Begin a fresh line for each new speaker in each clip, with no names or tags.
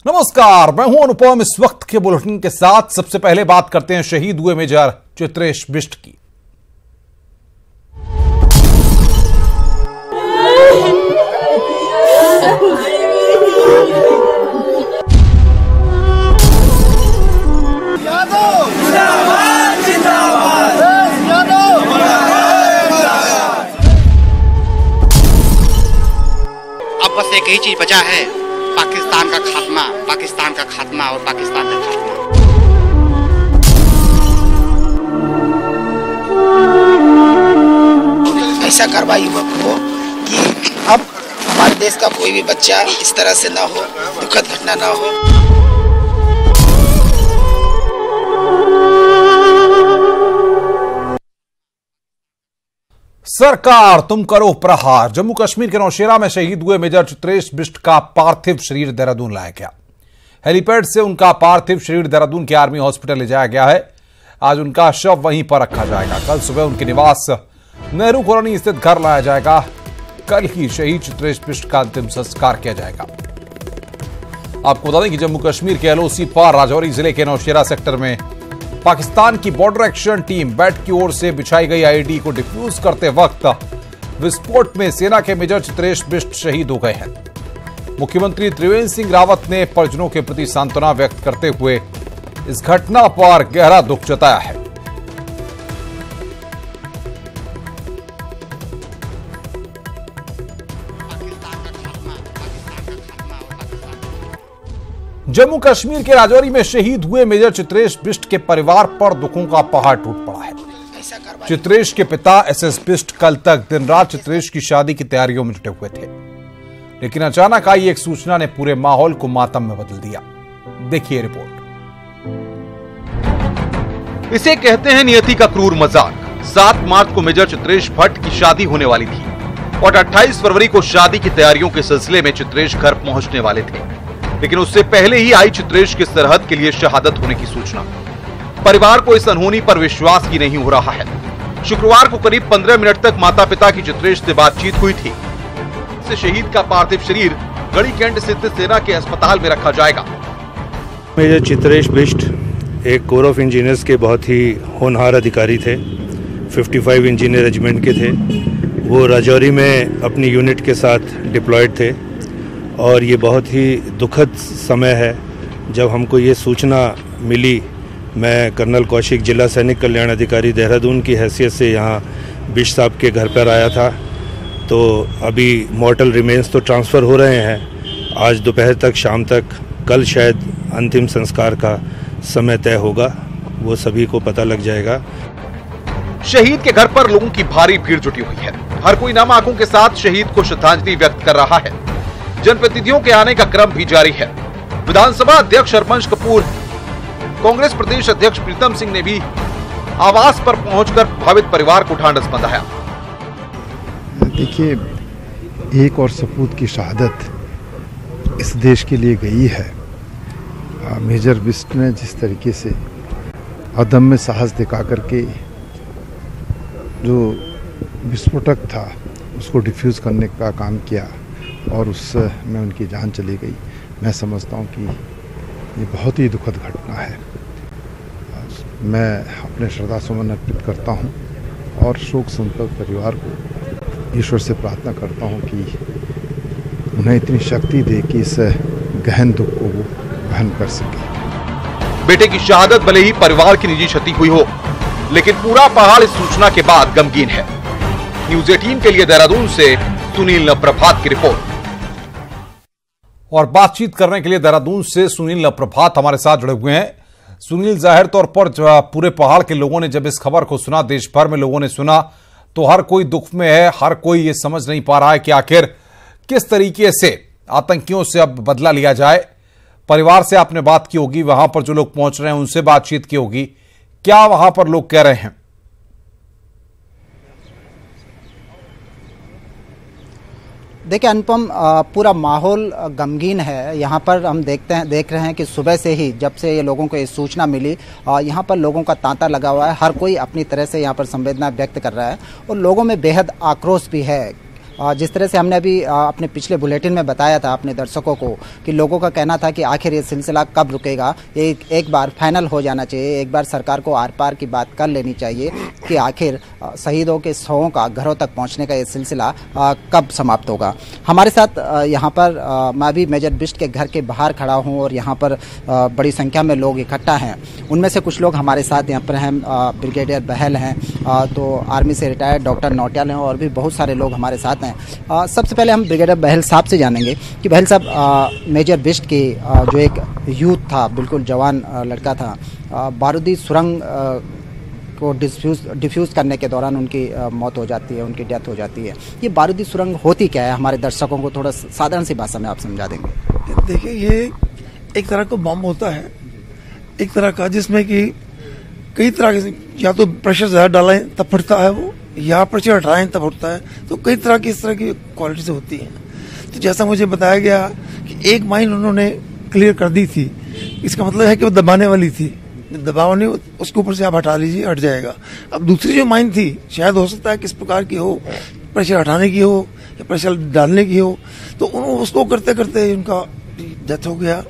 नमस्कार, मैं हूं अनुपम। इस वक्त के बुलेटिन के साथ सबसे पहले बात करते हैं शहीद हुए मेजर चित्रेश बिष्ट की।
अब बस एक ही चीज बचा है, पाकिस्तान का खात्मा, पाकिस्तान का खात्मा और पाकिस्तान का खात्मा। ऐसा कार्रवाई हो कि अब हमारे देश का कोई भी बच्चा इस तरह से ना हो, दुखद घटना ना हो।
सरकार तुम करो प्रहार। जम्मू कश्मीर के नौशेरा में शहीद हुए मेजर चित्रेश बिष्ट का पार्थिव शरीर देहरादून लाया गया। हेलीपैड से उनका पार्थिव शरीर देहरादून के आर्मी हॉस्पिटल ले जाया गया है। आज उनका शव वहीं पर रखा जाएगा। कल सुबह उनके निवास नेहरू कॉलोनी स्थित घर लाया जाएगा। कल ही शहीद चित्रेश बिष्ट का अंतिम संस्कार किया जाएगा। आपको बता दें कि जम्मू कश्मीर के एलओसी पार राजौरी जिले के नौशेरा सेक्टर में पाकिस्तान की बॉर्डर एक्शन टीम बैट की ओर से बिछाई गई आईईडी को डिफ्यूज करते वक्त विस्फोट में सेना के मेजर चित्रेश बिष्ट शहीद हो गए हैं। मुख्यमंत्री त्रिवेंद्र सिंह रावत ने परिजनों के प्रति सांत्वना व्यक्त करते हुए इस घटना पर गहरा दुख जताया है। जम्मू कश्मीर के राजौरी में शहीद हुए मेजर चित्रेश बिष्ट के परिवार पर दुखों का पहाड़ टूट पड़ा है। चित्रेश के पिता एसएस बिष्ट कल तक दिन रात चित्रेश की शादी की तैयारियों में जुटे हुए थे, लेकिन अचानक आई एक सूचना ने पूरे माहौल को मातम में बदल दिया। देखिए रिपोर्ट।
इसे कहते हैं नियति का क्रूर मजाक। 7 मार्च को मेजर चित्रेश भट्ट की शादी होने वाली थी और 28 फरवरी को शादी की तैयारियों के सिलसिले में चित्रेश घर पहुंचने वाले थे, लेकिन उससे पहले ही आई चित्रेश की सरहद के लिए शहादत होने की सूचना। परिवार को इस अनहोनी पर विश्वास ही नहीं हो रहा है। शुक्रवार को करीब 15 मिनट तक माता पिता की चित्रेश से बातचीत हुई थी। से शहीद का पार्थिव शरीर गढ़ी कैंट स्थित सेना के अस्पताल में रखा जाएगा।
मेजर चित्रेश बिष्ट एक कोर ऑफ इंजीनियर्स के बहुत ही होनहार अधिकारी थे। 55 इंजीनियर रेजिमेंट के थे। वो राजौरी में अपनी यूनिट के साथ डिप्लॉयड थे और ये बहुत ही दुखद समय है जब हमको ये सूचना मिली। मैं कर्नल कौशिक, जिला सैनिक कल्याण अधिकारी देहरादून की हैसियत से यहाँ बिष्ट साहब के घर पर आया था। तो अभी मॉर्टल रिमेन्स तो ट्रांसफ़र हो रहे हैं। आज दोपहर तक, शाम तक, कल शायद अंतिम संस्कार का समय तय होगा, वो सभी को पता लग जाएगा।
शहीद के घर पर लोगों की भारी भीड़ जुटी हुई है। हर कोई नम आंखों के साथ शहीद को श्रद्धांजलि व्यक्त कर रहा है। जनप्रतिनिधियों के आने का क्रम भी जारी है। विधानसभा अध्यक्ष हरबंश कपूर, कांग्रेस प्रदेश अध्यक्ष प्रीतम सिंह ने भी आवास पर पहुंचकर प्रभावित परिवार को ढांढस बंधाया।
देखिए, एक और सपूत की शहादत इस देश के लिए गई है। मेजर बिष्ट ने जिस तरीके से अदम्य साहस दिखा करके जो विस्फोटक था उसको डिफ्यूज करने का काम किया और उसमें उनकी जान चली गई, मैं समझता हूँ कि ये बहुत ही दुखद घटना है। मैं अपने श्रद्धा सुमन अर्पित करता हूँ और शोक संतप्त परिवार को ईश्वर से प्रार्थना करता हूँ कि उन्हें इतनी शक्ति दे कि इस गहन दुख को वो वहन कर सके।
बेटे की शहादत भले ही परिवार की निजी क्षति हुई हो, लेकिन पूरा पहाड़ इस सूचना के बाद गमगीन है। न्यूज़ 18 के लिए देहरादून से सुनील नप्रभात की रिपोर्ट।
और बातचीत करने के लिए देहरादून से सुनील नप्रभात हमारे साथ जुड़े हुए हैं। सुनील, जाहिर तौर पर पूरे पहाड़ के लोगों ने जब इस खबर को सुना, देश भर में लोगों ने सुना, तो हर कोई दुख में है। हर कोई ये समझ नहीं पा रहा है कि आखिर किस तरीके से आतंकियों से अब बदला लिया जाए। परिवार से आपने बात की होगी, वहां पर जो लोग पहुंच रहे हैं उनसे बातचीत की होगी, क्या वहां पर लोग कह रहे हैं?
देखिए अनुपम, पूरा माहौल गमगीन है। यहाँ पर हम देख रहे हैं कि सुबह से ही जब से ये लोगों को ये सूचना मिली, यहाँ पर लोगों का तांता लगा हुआ है। हर कोई अपनी तरह से यहाँ पर संवेदना व्यक्त कर रहा है और लोगों में बेहद आक्रोश भी है। जिस तरह से हमने अभी अपने पिछले बुलेटिन में बताया था अपने दर्शकों को कि लोगों का कहना था कि आखिर ये सिलसिला कब रुकेगा, एक बार फाइनल हो जाना चाहिए, एक बार सरकार को आर पार की बात कर लेनी चाहिए कि आखिर शहीदों के शवों का घरों तक पहुंचने का ये सिलसिला कब समाप्त होगा। हमारे साथ यहाँ पर मैं भी मेजर बिष्ट के घर के बाहर खड़ा हूँ और यहाँ पर बड़ी संख्या में लोग इकट्ठा हैं। उनमें से कुछ लोग हमारे साथ यहाँ पर हैं, ब्रिगेडियर बहल हैं, तो आर्मी से रिटायर्ड डॉक्टर नौटियाल हैं और भी बहुत सारे लोग हमारे साथ हैं। सबसे पहले हम ब्रिगेडियर बहल साहब से जानेंगे कि बहल साहब, मेजर बिष्ट की जो एक यूथ था, बिल्कुल जवान लड़का था, बारूदी सुरंग को डिफ्यूज़ करने के दौरान उनकी मौत हो जाती है, उनकी डेथ हो जाती है। ये बारूदी सुरंग होती क्या है, हमारे दर्शकों को थोड़ा साधारण सी भाषा में आप समझा देंगे।
देखिए, ये एक तरह का बम होता है, एक तरह का, जिसमें कि कई तरह के, या तो प्रेशर ज़्यादा डालें तब फटता है वो, या प्रेशर हटाएं तब फटता है। तो कई तरह की इस तरह की क्वालिटी से होती हैं। तो जैसा मुझे बताया गया कि एक माइन उन्होंने क्लियर कर दी थी, इसका मतलब है कि वो दबाने वाली थी, दबाव नहीं, उसके ऊपर से आप हटा लीजिए, हट जाएगा। अब दूसरी जो माइन थी, शायद हो सकता है किस प्रकार की हो, प्रेशर हटाने की हो या प्रेशर डालने की हो, तो उसको करते करते उनका डेथ हो गया।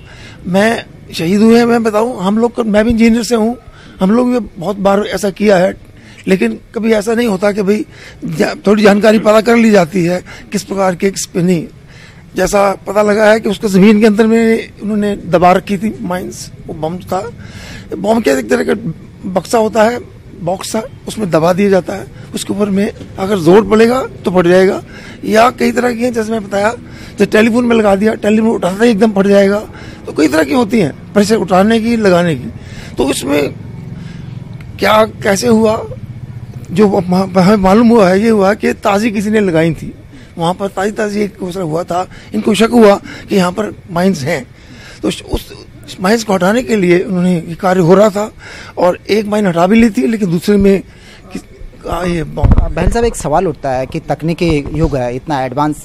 मैं शहीद हुए, मैं बताऊं, हम लोग, मैं भी इंजीनियर से हूं, हम लोग भी बहुत बार ऐसा किया है, लेकिन कभी ऐसा नहीं होता कि भाई थोड़ी जानकारी पता कर ली जाती है किस प्रकार के, किस पे नहीं। जैसा पता लगा है कि उसको जमीन के अंदर में उन्होंने दबा रखी थी माइंस, वो बम था, बम के एक तरह का बक्सा होता है, बॉक्स था, उसमें दबा दिया जाता है, उसके ऊपर में अगर जोर पड़ेगा तो फट जाएगा। या कई तरह की हैं, जैसे मैं बताया, जैसे टेलीफोन में लगा दिया, टेलीफोन उठाते ही एकदम फट जाएगा। तो कई तरह की होती हैं, प्रेशर उठाने की, लगाने की। तो उसमें क्या कैसे हुआ, जो हमें मालूम हुआ है, ये हुआ कि ताज़ी किसी ने लगाई थी वहाँ पर, ताज़ी एक हुआ था, इनको शक हुआ कि यहाँ पर माइंस हैं। तो उस माइंस को हटाने के लिए उन्होंने ये कार्य हो रहा था, और एक माइन हटा भी ली थी, लेकिन दूसरे में ये
बहन साहब, एक सवाल उठता है कि तकनीकी युग है, इतना एडवांस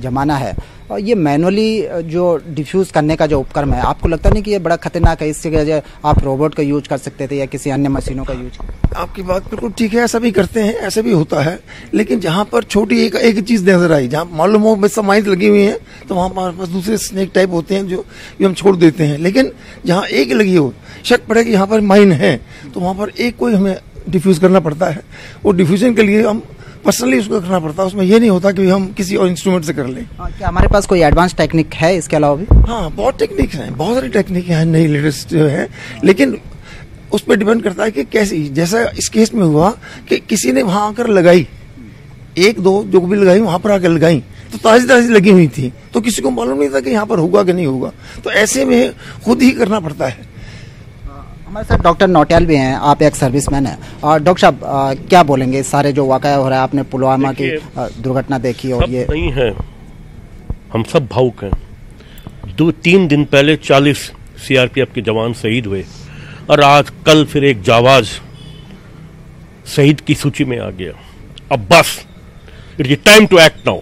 जमाना है, और ये मैनुअली जो डिफ्यूज़ करने का जो उपकरण है, आपको लगता नहीं कि ये बड़ा खतरनाक है? इससे जगह आप रोबोट का यूज कर सकते थे या किसी अन्य मशीनों का यूज?
आपकी बात बिल्कुल ठीक है, ऐसा भी करते हैं, ऐसे भी होता है, लेकिन जहाँ पर छोटी एक चीज नजर आई, जहाँ मालूम हो बस माइंस लगी हुई है, तो वहाँ पर बस दूसरे स्नेक टाइप होते हैं जो हम छोड़ देते हैं। लेकिन जहाँ एक लगी हो, शक पड़े कि यहाँ पर माइन है, तो वहाँ पर एक कोई हमें डिफ्यूज करना पड़ता है। वो डिफ्यूजन के लिए हम पर्सनली उसको करना पड़ता है, उसमें ये नहीं होता कि हम किसी और इंस्ट्रूमेंट से कर लें।
क्या हमारे पास कोई एडवांस टेक्निक है इसके अलावा भी?
हाँ, बहुत टेक्निक हैं, बहुत सारी टेक्निक हैं, नई लेटेस्ट जो है, लेकिन उस पर डिपेंड करता है कि कैसी। जैसा इस केस में हुआ कि किसी ने वहां आकर लगाई, एक दो जो भी लगाई वहां पर आकर लगाई, तो ताजी लगी हुई थी, तो किसी को मालूम नहीं था कि यहाँ पर होगा कि नहीं होगा, तो ऐसे में खुद ही करना पड़ता है।
हमारे साथ डॉक्टर नौटियाल भी हैं, आप एक सर्विसमैन हैं, और डॉक्टर साहब क्या बोलेंगे सारे जो वाकया हो रहा है, आपने पुलवामा की दुर्घटना देखी, और ये
नहीं है, हम सब भावुक हैं। 2-3 दिन पहले 40 सीआरपीएफ के जवान शहीद हुए, और आज कल फिर एक जाबाज शहीद की सूची में आ गया। अब बस it's time to act now.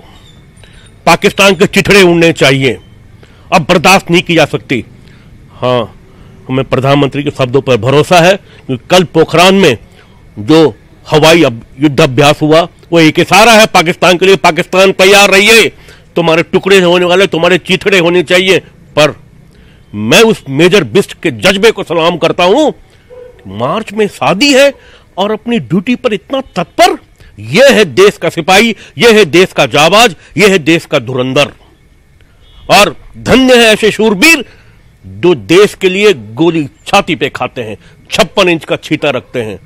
Pakistan के चिथड़े उड़ने चाहिए, अब बर्दाश्त नहीं की जा सकती। हाँ, हमें प्रधानमंत्री के शब्दों पर भरोसा है कि कल पोखरान में जो हवाई युद्ध अभ्यास हुआ वो एक इशारा है पाकिस्तान के लिए। पाकिस्तान तैयार रहिए, तुम्हारे टुकड़े होने वाले, तुम्हारे चिथड़े होने चाहिए। पर मैं उस मेजर बिष्ट के जज्बे को सलाम करता हूं। मार्च में शादी है और अपनी ड्यूटी पर इतना तत्पर। यह है देश का सिपाही, यह है देश का जाबाज, यह है देश का धुरंधर। और धन्य है ऐसे शूरवीर जो देश के लिए गोली छाती पे खाते हैं, 56 इंच का छीटा रखते हैं।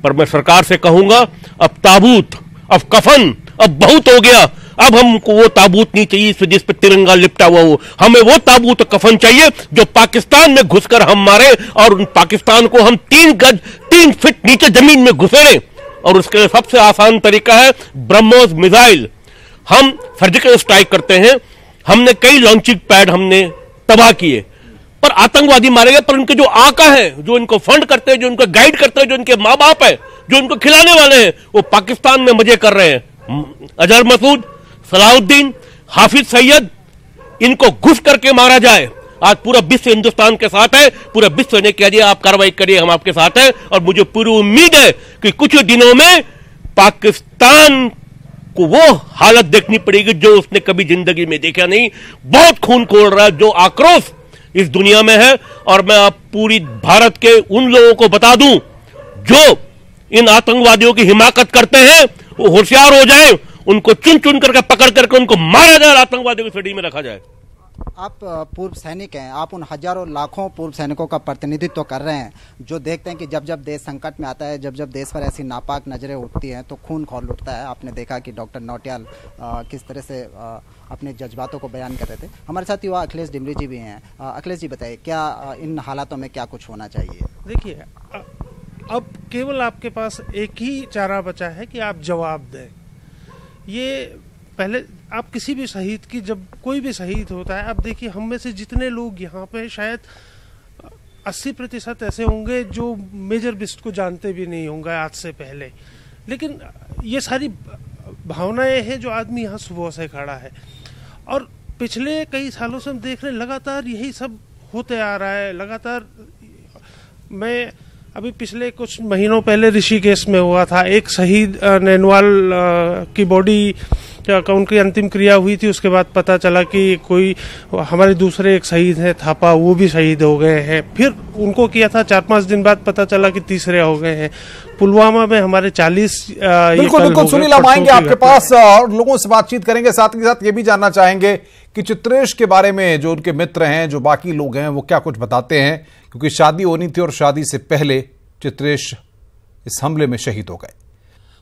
पर मैं सरकार से कहूंगा, अब ताबूत, अब कफन, अब बहुत हो गया। अब हमको वो ताबूत नहीं चाहिए जिस पे तिरंगा लिपटा हुआ हो। हमें वो ताबूत कफन चाहिए जो पाकिस्तान में घुसकर हम मारे, और उन पाकिस्तान को हम 3 फीट नीचे जमीन में घुसेड़े। और उसके लिए सबसे आसान तरीका है ब्रह्मोस मिसाइल। हम सर्जिकल स्ट्राइक करते हैं, हमने कई लॉन्चिंग पैड हमने तबाह किए, पर आतंकवादी मारे गए। पर उनके जो आका है, जो इनको फंड करते हैं, जो इनको गाइड करते हैं, जो इनके माँ बाप है, जो इनको खिलाने वाले हैं, वो पाकिस्तान में मजे कर रहे हैं। अजहर मसूद, सलाउद्दीन, हाफिज सैयद, इनको घुस करके मारा जाए। आज पूरा विश्व हिंदुस्तान के साथ है, पूरा विश्व ने कह दिया आप कार्रवाई करिए, हम आपके साथ हैं। और मुझे पूरी उम्मीद है कि कुछ दिनों में पाकिस्तान को वो हालत देखनी पड़ेगी जो उसने कभी जिंदगी में देखा नहीं। बहुत खून खोल रहा है जो आक्रोश इस दुनिया में है। और मैं आप पूरी भारत के उन लोगों को बता दूं जो इन आतंकवादियों की हिमाकत करते हैं, वो होशियार हो जाएं, उनको चुन चुन करके पकड़ करके उनको मारा जाए, आतंकवादियों की सड़ी में रखा जाए।
आप पूर्व सैनिक हैं, आप उन हजारों लाखों पूर्व सैनिकों का प्रतिनिधित्व कर रहे हैं जो देखते हैं कि जब जब देश संकट में आता है, जब जब देश पर ऐसी नापाक नजरें उठती हैं तो खून खौल उठता है। आपने देखा कि डॉक्टर नौटियाल किस तरह से अपने जज्बातों को बयान कर रहे थे। हमारे साथ युवा अखिलेश डिमरी जी भी हैं। अखिलेश जी बताइए, क्या इन हालातों में क्या कुछ होना चाहिए?
देखिए, अब केवल आपके पास एक ही चारा बचा है कि आप जवाब दें। ये पहले आप किसी भी शहीद की, जब कोई भी शहीद होता है, आप देखिए हम में से जितने लोग यहाँ पे शायद 80% ऐसे होंगे जो मेजर बिस्ट को जानते भी नहीं होंगे आज से पहले। लेकिन ये सारी भावनाएं हैं जो आदमी यहाँ सुबह से खड़ा है। और पिछले कई सालों से हम देख रहे हैं लगातार यही सब होते आ रहा है। लगातार मैं अभी पिछले कुछ महीनों पहले ऋषिकेश में हुआ था, एक शहीद नैनवाल की बॉडी उनकी अंतिम क्रिया हुई थी। उसके बाद पता चला कि कोई हमारे दूसरे एक शहीद हैं थापा, वो भी शहीद हो गए हैं। फिर उनको किया था, 4-5 दिन बाद पता चला कि तीसरे हो गए हैं। पुलवामा में हमारे 40
बिल्कुल सुनील, हम आएंगे आपके पास और लोगों से बातचीत करेंगे। साथ ही साथ ये भी जानना चाहेंगे कि चित्रेश के बारे में जो उनके मित्र हैं, जो बाकी लोग हैं, वो क्या कुछ बताते हैं, क्योंकि शादी होनी थी और शादी से पहले चित्रेश इस हमले में शहीद हो गए।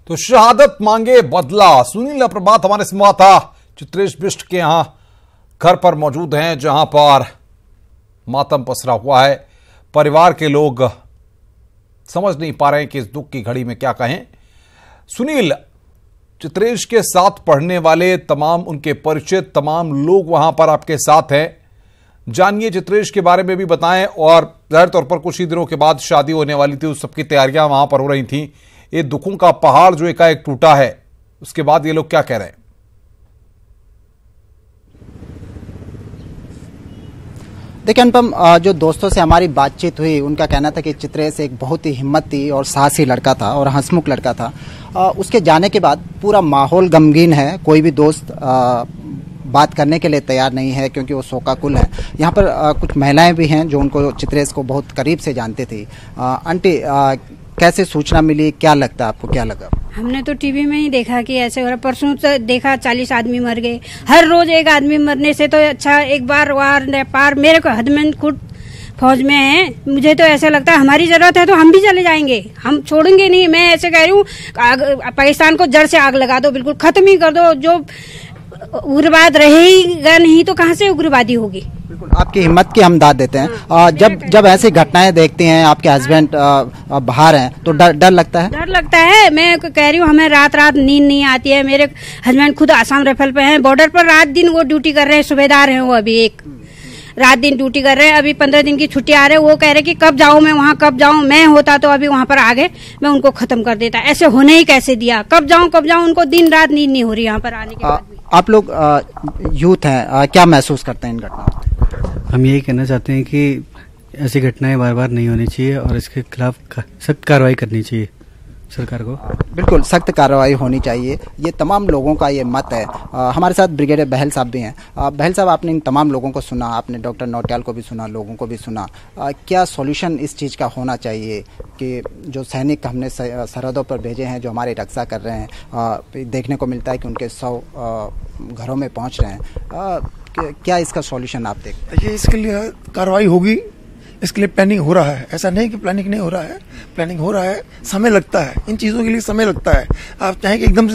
तो शहादत मांगे बदला। सुनील प्रभात हमारे संवाददाता चित्रेश बिष्ट के यहां घर पर मौजूद हैं, जहां पर मातम पसरा हुआ है। परिवार के लोग समझ नहीं पा रहे हैं कि इस दुख की घड़ी में क्या कहें। सुनील, चित्रेश के साथ पढ़ने वाले तमाम उनके परिचित तमाम लोग वहां पर आपके साथ हैं। जानिए चित्रेश के बारे में भी बताएं। और जाहिर तौर पर कुछ ही दिनों के बाद शादी होने वाली थी, उस सबकी तैयारियां वहां पर हो रही थी। ये दुखों का पहाड़ जो एकाएक टूटा है, उसके बाद ये लोग क्या कह रहे हैं?
देखिए अनुपम, जो दोस्तों से हमारी बातचीत हुई, उनका कहना था कि चित्रेश एक बहुत ही हिम्मती और साहसी लड़का था और हंसमुख लड़का था। उसके जाने के बाद पूरा माहौल गमगीन है। कोई भी दोस्त बात करने के लिए तैयार नहीं है क्योंकि वो शोकाकुल है। यहाँ पर कुछ महिलाएं भी हैं जो उनको चित्रेश को बहुत करीब से जानती थी। आंटी, कैसे सूचना मिली, क्या लगता है आपको, क्या लगा?
हमने तो टीवी में ही देखा कि ऐसे हो रहा। परसों से देखा 40 आदमी मर गए। हर रोज एक आदमी मरने से तो अच्छा एक बार वार पार। मेरे को हस्बैंड खुद फौज में है, मुझे तो ऐसा लगता है हमारी जरूरत है तो हम भी चले जाएंगे, हम छोड़ेंगे नहीं। मैं ऐसे कह रही हूँ, पाकिस्तान को जड़ से आग लगा दो, बिल्कुल खत्म ही कर दो। जो उग्रवाद रहेगा नहीं तो कहाँ से उग्रवादी होगी।
बिल्कुल, आपकी हिम्मत की हम दाद देते हैं। जब ऐसी घटनाएं देखते हैं, आपके हस्बैंड बाहर हैं, तो डर लगता है? डर
लगता है। मैं कह रही हूँ, हमें रात नींद नहीं आती है। मेरे हस्बैंड खुद आसाम राइफल पे हैं, बॉर्डर पर रात दिन वो ड्यूटी कर रहे हैं, सूबेदार हैं वो। अभी एक रात दिन ड्यूटी कर रहे हैं। अभी 15 दिन की छुट्टी आ रहे हैं। वो कह रहे कि कब जाऊं मैं वहाँ, कब जाऊं। मैं होता तो अभी वहाँ पर आगे मैं उनको खत्म कर देता। ऐसे होने ही कैसे दिया? कब जाऊं। उनको दिन रात नींद नहीं हो रही यहाँ पर आने के बाद।
आप लोग यूथ हैं, क्या महसूस करते हैं इन घटनाओं?
हम यही कहना चाहते हैं कि ऐसी घटनाएं बार बार नहीं होनी चाहिए और इसके खिलाफ सख्त कार्रवाई करनी चाहिए सरकार को।
बिल्कुल सख्त कार्रवाई होनी चाहिए, ये तमाम लोगों का ये मत है। हमारे साथ ब्रिगेडियर बहल साहब भी हैं। बहल साहब, आपने इन तमाम लोगों को सुना, आपने डॉक्टर नौटियाल को भी सुना, लोगों को भी सुना। क्या सॉल्यूशन इस चीज़ का होना चाहिए कि जो सैनिक हमने सरहदों पर भेजे हैं, जो हमारी रक्षा कर रहे हैं, देखने को मिलता है कि उनके 100 घरों में पहुँच रहे हैं, क्या इसका सॉल्यूशन आप देखते हैं?
इसके लिए कार्रवाई होगी, इसके लिए प्लानिंग हो रहा है। ऐसा नहीं कि प्लानिंग नहीं हो रहा है, प्लानिंग हो रहा है। समय लगता है, इन चीज़ों के लिए समय लगता है। आप चाहें कि एकदम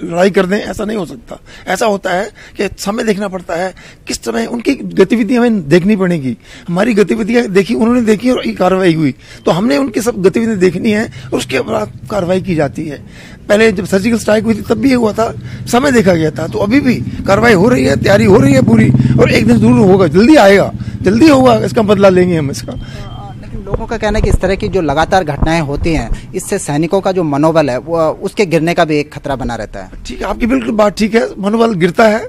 लड़ाई कर दें, ऐसा नहीं हो सकता। ऐसा होता है कि समय देखना पड़ता है, किस समय उनकी गतिविधियां हमें देखनी पड़ेगी। हमारी गतिविधियां देखी, उन्होंने देखी और कार्रवाई हुई, तो हमने उनकी सब गतिविधियां देखनी है और उसके बाद कार्रवाई की जाती है। पहले जब सर्जिकल स्ट्राइक हुई थी तब भी ये हुआ था, समय देखा गया था। तो अभी भी कार्रवाई हो रही है, तैयारी हो रही है पूरी, और एक दिन जरूर होगा, जल्दी आएगा, जल्दी होगा, इसका बदला लेंगे हम इसका।
लेकिन लोगों का कहना है कि इस तरह की जो लगातार घटनाएं होती हैं, इससे सैनिकों का जो मनोबल है वो उसके गिरने का भी एक खतरा बना रहता है।
ठीक है, आपकी बिल्कुल बात ठीक है, मनोबल गिरता है,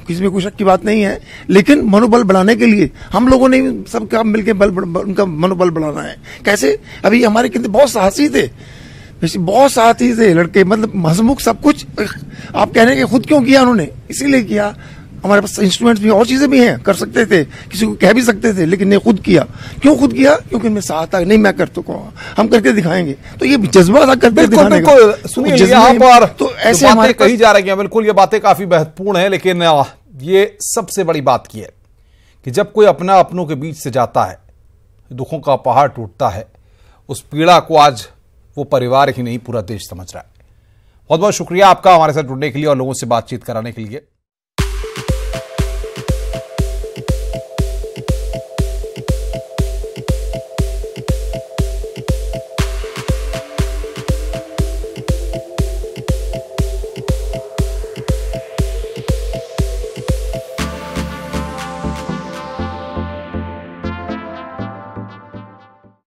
किसी में कोई शक की बात नहीं है। लेकिन मनोबल बढ़ाने के लिए हम लोगों ने सब काम मिलकर उनका मनोबल बढ़ाना है। कैसे? अभी हमारे कितने बहुत साहसी थे, वैसे बहुत साथी थे लड़के, मतलब हंसमुख सब कुछ। आप कह रहे हैं कि खुद क्यों किया उन्होंने, इसीलिए किया। हमारे पास इंस्ट्रूमेंट्स भी और चीजें भी हैं, कर सकते थे, किसी को कह भी सकते थे, लेकिन नहीं, खुद किया। क्यों खुद किया? क्योंकि इनमें साथ था, नहीं मैं कर तो हम करके दिखाएंगे। तो ये जज्बा था करके दिखाने का।
सुनिए यहाँ पर
तो ऐसे हमारे
कही जा रही है, बिल्कुल ये बातें काफी महत्वपूर्ण है, लेकिन ये सबसे बड़ी बात की है कि जब कोई अपना अपनों के बीच से जाता है, दुखों का पहाड़ टूटता है, उस पीड़ा को आज वो परिवार ही नहीं पूरा देश समझ रहा है। बहुत बहुत शुक्रिया आपका हमारे साथ जुड़ने के लिए और लोगों से बातचीत कराने के लिए।